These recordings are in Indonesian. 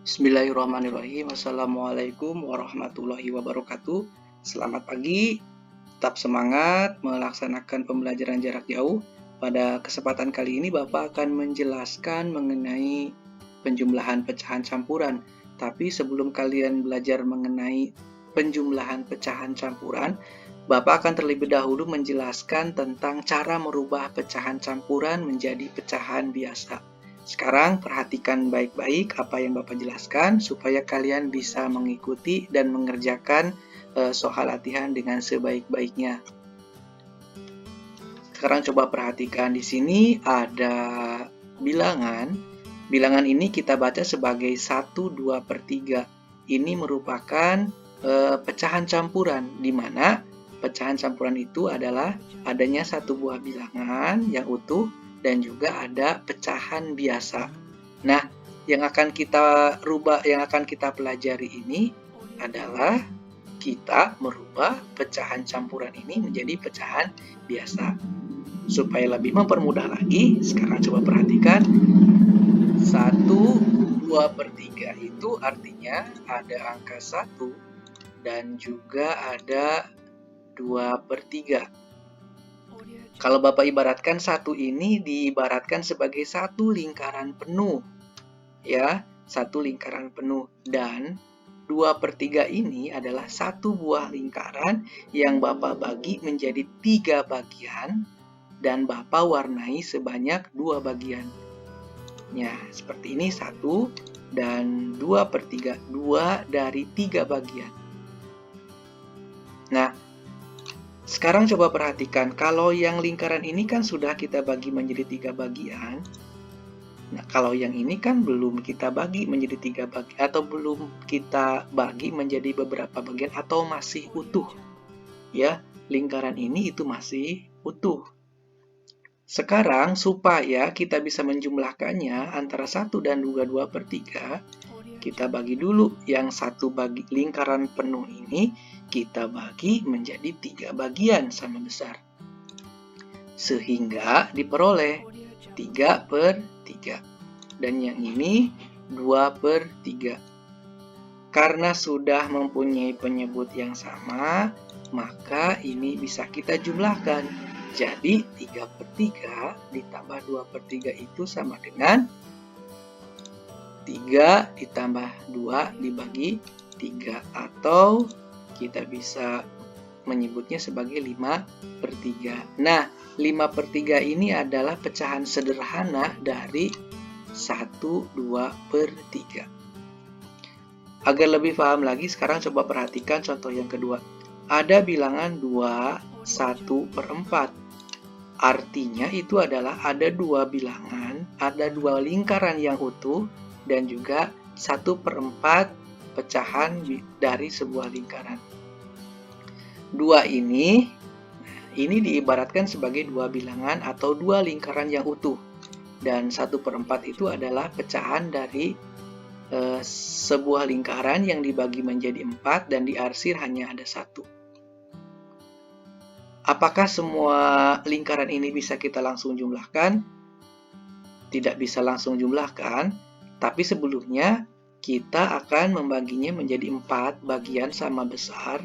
Bismillahirrahmanirrahim. Assalamualaikum warahmatullahi wabarakatuh. Selamat pagi, tetap semangat melaksanakan pembelajaran jarak jauh. Pada kesempatan kali ini Bapak akan menjelaskan mengenai penjumlahan pecahan campuran. Tapi sebelum kalian belajar mengenai penjumlahan pecahan campuran, Bapak akan terlebih dahulu menjelaskan tentang cara merubah pecahan campuran menjadi pecahan biasa. Sekarang perhatikan baik-baik apa yang Bapak jelaskan supaya kalian bisa mengikuti dan mengerjakan soal latihan dengan sebaik-baiknya. Sekarang coba perhatikan di sini ada bilangan. Bilangan ini kita baca sebagai 1, 2 per 3. Ini merupakan pecahan campuran, di mana pecahan campuran itu adalah adanya satu buah bilangan yang utuh dan juga ada pecahan biasa. Nah, yang akan kita rubah, yang akan kita pelajari ini adalah kita merubah pecahan campuran ini menjadi pecahan biasa. Supaya lebih mempermudah lagi, sekarang coba perhatikan 1, 2 per 3 itu artinya ada angka 1 dan juga ada 2 per 3. Kalau Bapak ibaratkan 1 ini diibaratkan sebagai satu lingkaran penuh. Ya, satu lingkaran penuh. Dan 2 per 3 ini adalah satu buah lingkaran yang Bapak bagi menjadi 3 bagian dan Bapak warnai sebanyak 2 bagian. Ya, seperti ini 1 dan 2 per 3. 2 dari 3 bagian. Nah, sekarang coba perhatikan, kalau yang lingkaran ini kan sudah kita bagi menjadi 3 bagian. Nah, kalau yang ini kan belum kita bagi menjadi 3 bagian, atau belum kita bagi menjadi beberapa bagian, atau masih utuh. Ya, lingkaran ini itu masih utuh. Sekarang, supaya kita bisa menjumlahkannya antara 1 dan 2 per 3, kita bagi dulu yang satu bagi lingkaran penuh ini, kita bagi menjadi 3 bagian sama besar. Sehingga diperoleh 3 per 3. Dan yang ini 2 per 3. Karena sudah mempunyai penyebut yang sama, maka ini bisa kita jumlahkan. Jadi 3 per 3 ditambah 2 per 3 itu sama dengan 3 ditambah 2 dibagi 3, atau kita bisa menyebutnya sebagai 5 per 3. Nah, 5 per 3 ini adalah pecahan sederhana dari 1, 2 per 3. Agar lebih paham lagi, sekarang coba perhatikan contoh yang kedua. Ada bilangan 2, 1 per 4. Artinya itu adalah ada 2 bilangan, ada 2 lingkaran yang utuh, dan juga 1 per 4 pecahan dari sebuah lingkaran. 2 ini diibaratkan sebagai 2 bilangan atau 2 lingkaran yang utuh. Dan 1 per 4 itu adalah pecahan dari sebuah lingkaran yang dibagi menjadi 4 dan diarsir hanya ada 1. Apakah semua lingkaran ini bisa kita langsung jumlahkan? Tidak bisa langsung jumlahkan, tapi sebelumnya kita akan membaginya menjadi 4 bagian sama besar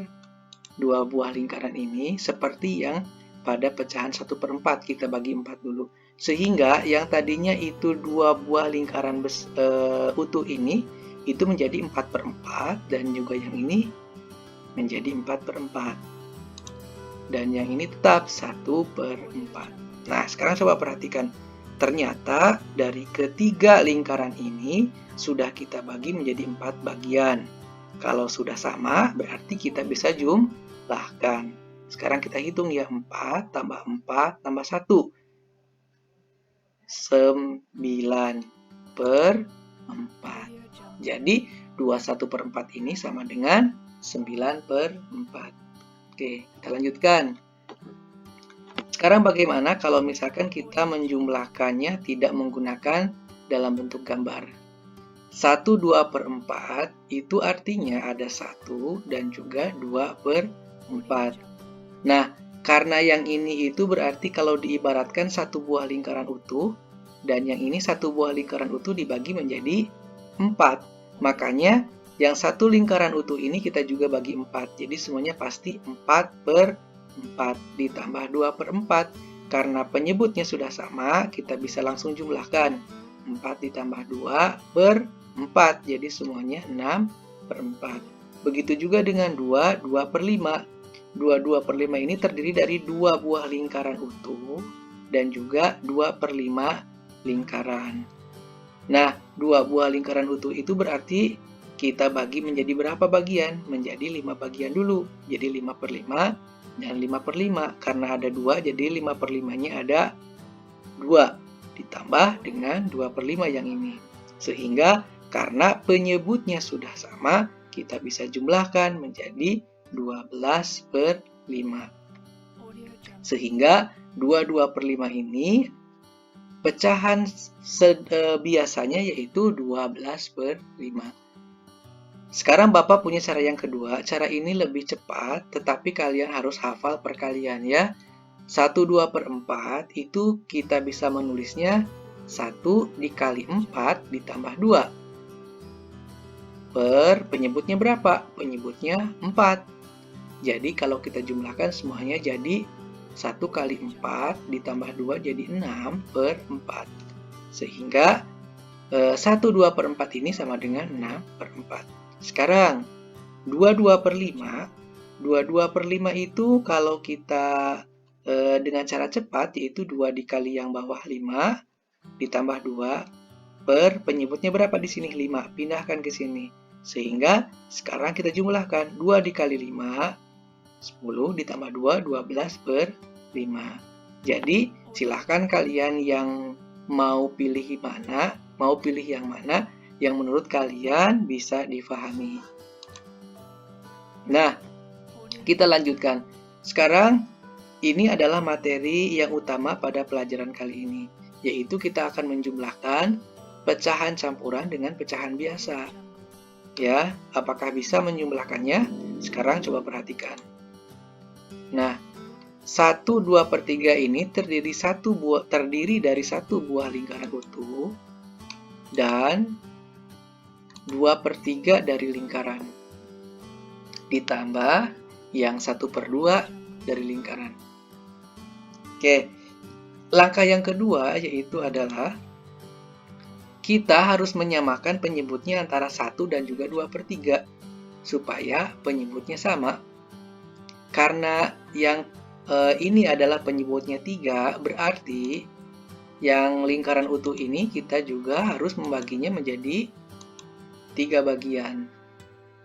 2 buah lingkaran ini, seperti yang pada pecahan 1 per 4 kita bagi 4 dulu. Sehingga yang tadinya itu 2 buah lingkaran utuh ini itu menjadi 4 per 4, dan juga yang ini menjadi 4 per 4. Dan yang ini tetap 1 per 4. Nah, sekarang coba perhatikan. Ternyata dari ketiga lingkaran ini sudah kita bagi menjadi 4 bagian. Kalau sudah sama, berarti kita bisa jumlahkan. Sekarang kita hitung ya, 4 tambah 4 tambah 1. 9 per 4. Jadi, 21 per 4 ini sama dengan 9 per 4. Oke, kita lanjutkan. Sekarang bagaimana kalau misalkan kita menjumlahkannya tidak menggunakan dalam bentuk gambar? 1, 2 per 4 itu artinya ada 1 dan juga 2 per 4. Nah, karena yang ini itu berarti kalau diibaratkan satu buah lingkaran utuh, dan yang ini satu buah lingkaran utuh dibagi menjadi 4. Makanya yang satu lingkaran utuh ini kita juga bagi 4. Jadi semuanya pasti 4/4 ditambah 2/4. Karena penyebutnya sudah sama, kita bisa langsung jumlahkan. 4 ditambah 2/4. Jadi semuanya 6/4. Begitu juga dengan 2/5. 2/5 ini terdiri dari 2 buah lingkaran utuh dan juga 2/5 lingkaran. Nah, 2 buah lingkaran utuh itu berarti kita bagi menjadi berapa bagian? Menjadi 5 bagian dulu. Jadi 5/5 dan 5/5. Karena ada 2, jadi 5/5-nya ada 2. Ditambah dengan 2/5 yang ini. Sehingga karena penyebutnya sudah sama, kita bisa jumlahkan menjadi 12/5. Sehingga 2/5 ini pecahan biasanya yaitu 12/5. Sekarang Bapak punya cara yang kedua. Cara ini lebih cepat, tetapi kalian harus hafal perkalian ya. 1/2/4 itu kita bisa menulisnya 1 dikali 4 ditambah 2. Penyebutnya berapa? Penyebutnya 4. Jadi kalau kita jumlahkan semuanya jadi 1 kali 4 ditambah 2 jadi 6/4. Sehingga 1/2/4 ini sama dengan 6/4. Sekarang 2/2/5. 2/2/5 itu kalau kita dengan cara cepat yaitu 2 dikali yang bawah 5 ditambah 2 penyebutnya berapa di sini? 5. Pindahkan ke sini. Sehingga sekarang kita jumlahkan 2 dikali 5 10 ditambah 2 12/5. Jadi silahkan kalian yang mau pilih yang mana yang menurut kalian bisa difahami. Nah, kita lanjutkan. Sekarang ini adalah materi yang utama pada pelajaran kali ini, yaitu kita akan menjumlahkan pecahan campuran dengan pecahan biasa. Ya, apakah bisa menjumlahkannya? Sekarang coba perhatikan. Nah, 1/2/3 ini terdiri dari satu buah lingkaran utuh dan 2/3 dari lingkaran. Ditambah yang 1/2 dari lingkaran. Oke, langkah yang kedua yaitu adalah kita harus menyamakan penyebutnya antara 1 dan juga 2/3 supaya penyebutnya sama. Karena yang ini adalah penyebutnya 3, berarti yang lingkaran utuh ini kita juga harus membaginya menjadi 3 bagian.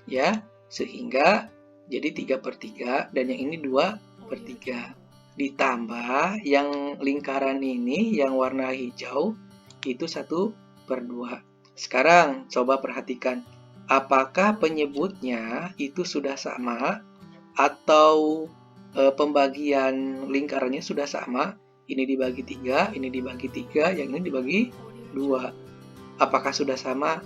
Ya, sehingga jadi 3/3 dan yang ini 2/3. Ditambah yang lingkaran ini yang warna hijau itu 1/2. Sekarang coba perhatikan, apakah penyebutnya itu sudah sama atau pembagian lingkarannya sudah sama? Ini dibagi 3, ini dibagi 3, yang ini dibagi 2. Apakah sudah sama?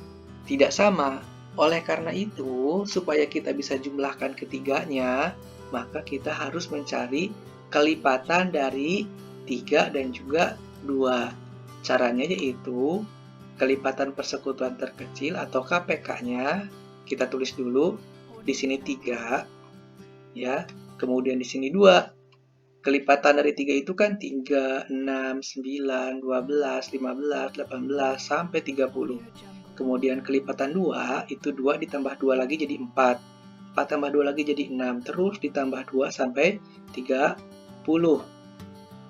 Tidak sama. Oleh karena itu, supaya kita bisa jumlahkan ketiganya, maka kita harus mencari kelipatan dari 3 dan juga 2. Caranya yaitu kelipatan persekutuan terkecil atau KPK-nya kita tulis dulu. Di sini 3 ya. Kemudian di sini 2. Kelipatan dari 3 itu kan 3, 6, 9, 12, 15, 18 sampai 30. Kemudian kelipatan 2 itu 2 ditambah 2 lagi jadi 4. 4 tambah 2 lagi jadi 6. Terus ditambah 2 sampai 30.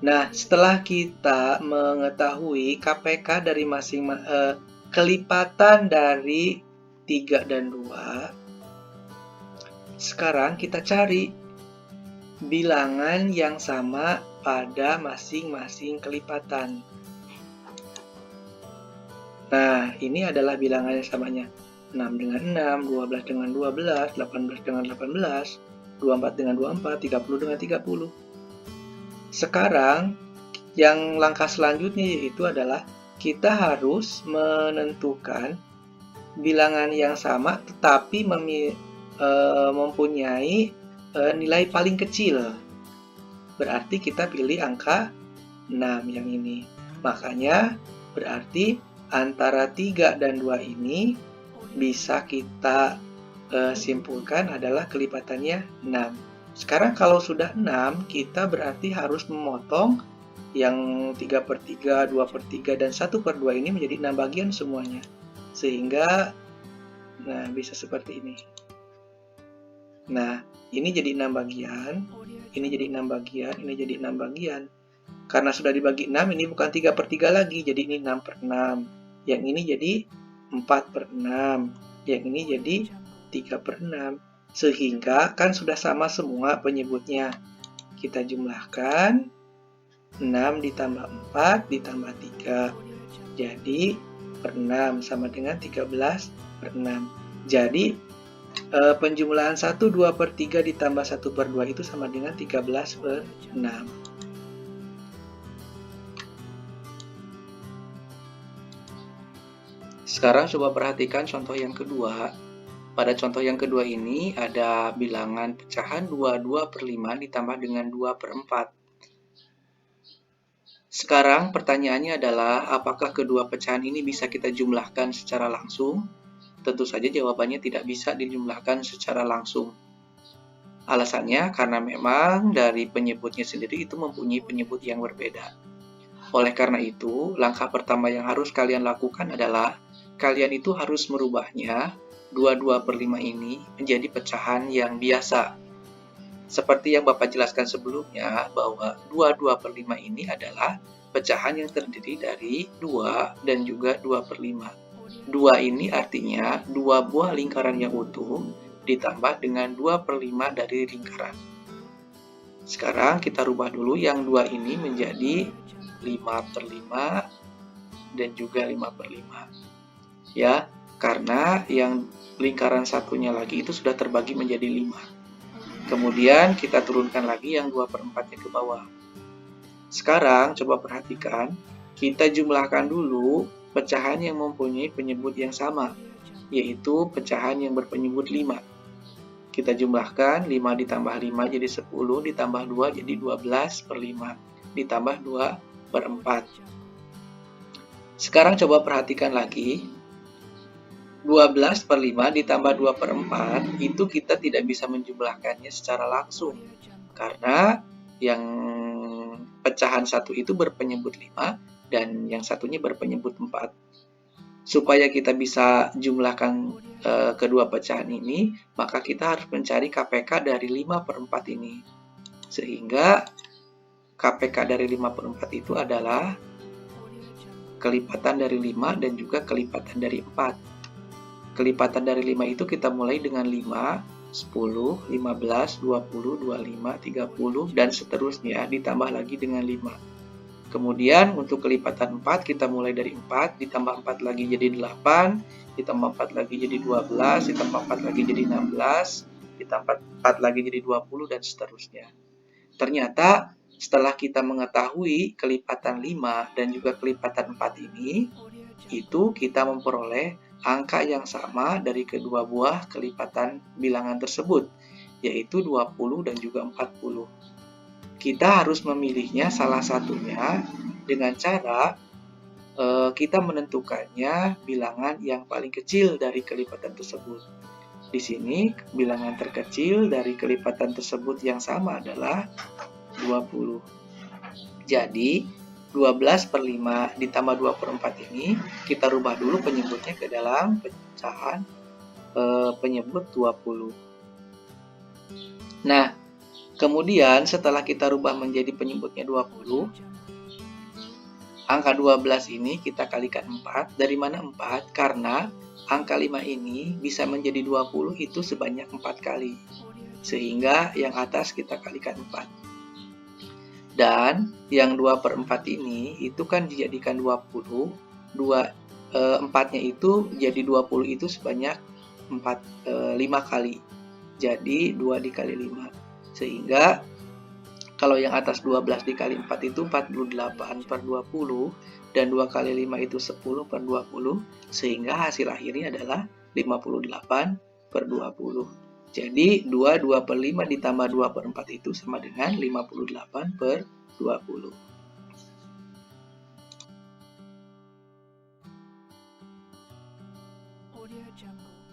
Nah, setelah kita mengetahui KPK dari kelipatan dari 3 dan 2, sekarang kita cari bilangan yang sama pada masing-masing kelipatan. Nah, ini adalah bilangan yang samanya. 6 dengan 6, 12 dengan 12, 18 dengan 18, 24 dengan 24, 30 dengan 30. Sekarang, yang langkah selanjutnya yaitu adalah kita harus menentukan bilangan yang sama tetapi mempunyai nilai paling kecil. Berarti kita pilih angka 6 yang ini. Makanya berarti antara 3 dan 2 ini bisa kita simpulkan adalah kelipatannya 6. Sekarang kalau sudah 6, kita berarti harus memotong yang 3/3, 2/3, dan 1/2 ini menjadi 6 bagian semuanya. Sehingga, nah, bisa seperti ini. Nah, ini jadi 6 bagian, ini jadi 6 bagian, ini jadi 6 bagian. Karena sudah dibagi 6, ini bukan 3/3 lagi, jadi ini 6/6. Yang ini jadi 4/6. Yang ini jadi 3/6. Sehingga kan sudah sama semua penyebutnya. Kita jumlahkan 6 ditambah 4 ditambah 3. Jadi per 6 sama dengan 13/6. Jadi penjumlahan 1 2/3 ditambah 1/2 itu sama dengan 13/6. Sekarang coba perhatikan contoh yang kedua. Pada contoh yang kedua ini ada bilangan pecahan 22/5 ditambah dengan 2/4. Sekarang pertanyaannya adalah apakah kedua pecahan ini bisa kita jumlahkan secara langsung? Tentu saja jawabannya tidak bisa dijumlahkan secara langsung. Alasannya karena memang dari penyebutnya sendiri itu mempunyai penyebut yang berbeda. Oleh karena itu, langkah pertama yang harus kalian lakukan adalah kalian itu harus merubahnya 22/5 ini menjadi pecahan yang biasa. Seperti yang Bapak jelaskan sebelumnya, bahwa 22/5 ini adalah pecahan yang terdiri dari 2 dan juga 2/5. 2 ini artinya 2 buah lingkaran yang utuh ditambah dengan 2/5 dari lingkaran. Sekarang kita rubah dulu yang 2 ini menjadi 5/5 dan juga 5/5. Ya, karena yang lingkaran satunya lagi itu sudah terbagi menjadi 5. Kemudian kita turunkan lagi yang 2/4-nya ke bawah. Sekarang coba perhatikan, kita jumlahkan dulu pecahan yang mempunyai penyebut yang sama, yaitu pecahan yang berpenyebut 5. Kita jumlahkan 5 ditambah 5 jadi 10, ditambah 2 jadi 12/5, ditambah 2/4. Sekarang coba perhatikan lagi, 12/5 ditambah 2/4 itu kita tidak bisa menjumlahkannya secara langsung karena yang pecahan satu itu berpenyebut 5 dan yang satunya berpenyebut 4. Supaya kita bisa jumlahkan kedua pecahan ini, maka kita harus mencari KPK dari 5/4 ini. Sehingga KPK dari 5/4 itu adalah kelipatan dari 5 dan juga kelipatan dari 4. Kelipatan dari 5 itu kita mulai dengan 5, 10, 15, 20, 25, 30, dan seterusnya ditambah lagi dengan 5. Kemudian untuk kelipatan 4 kita mulai dari 4, ditambah 4 lagi jadi 8, ditambah 4 lagi jadi 12, ditambah 4 lagi jadi 16, ditambah 4 lagi jadi 20, dan seterusnya. Ternyata setelah kita mengetahui kelipatan 5 dan juga kelipatan 4 ini, itu kita memperoleh angka yang sama dari kedua buah kelipatan bilangan tersebut, yaitu 20 dan juga 40. Kita harus memilihnya salah satunya dengan cara kita menentukannya bilangan yang paling kecil dari kelipatan tersebut. Di sini bilangan terkecil dari kelipatan tersebut yang sama adalah 20. Jadi 12/5 ditambah 2/4 ini kita rubah dulu penyebutnya ke dalam pecahan penyebut 20. Nah, kemudian setelah kita rubah menjadi penyebutnya 20, angka 12 ini kita kalikan 4. Dari mana 4? Karena angka 5 ini bisa menjadi 20 itu sebanyak 4 kali. Sehingga yang atas kita kalikan 4. Dan yang 2/4 ini itu kan dijadikan 20, 4-nya itu jadi 20 itu sebanyak 5 kali. Jadi 2 dikali 5. Sehingga kalau yang atas 12 dikali 4 itu 48/20, dan 2 kali 5 itu 10/20, sehingga hasil akhirnya adalah 58/20. Jadi 2/5 ditambah 2/4 itu sama dengan 58/20. Audio Jungle.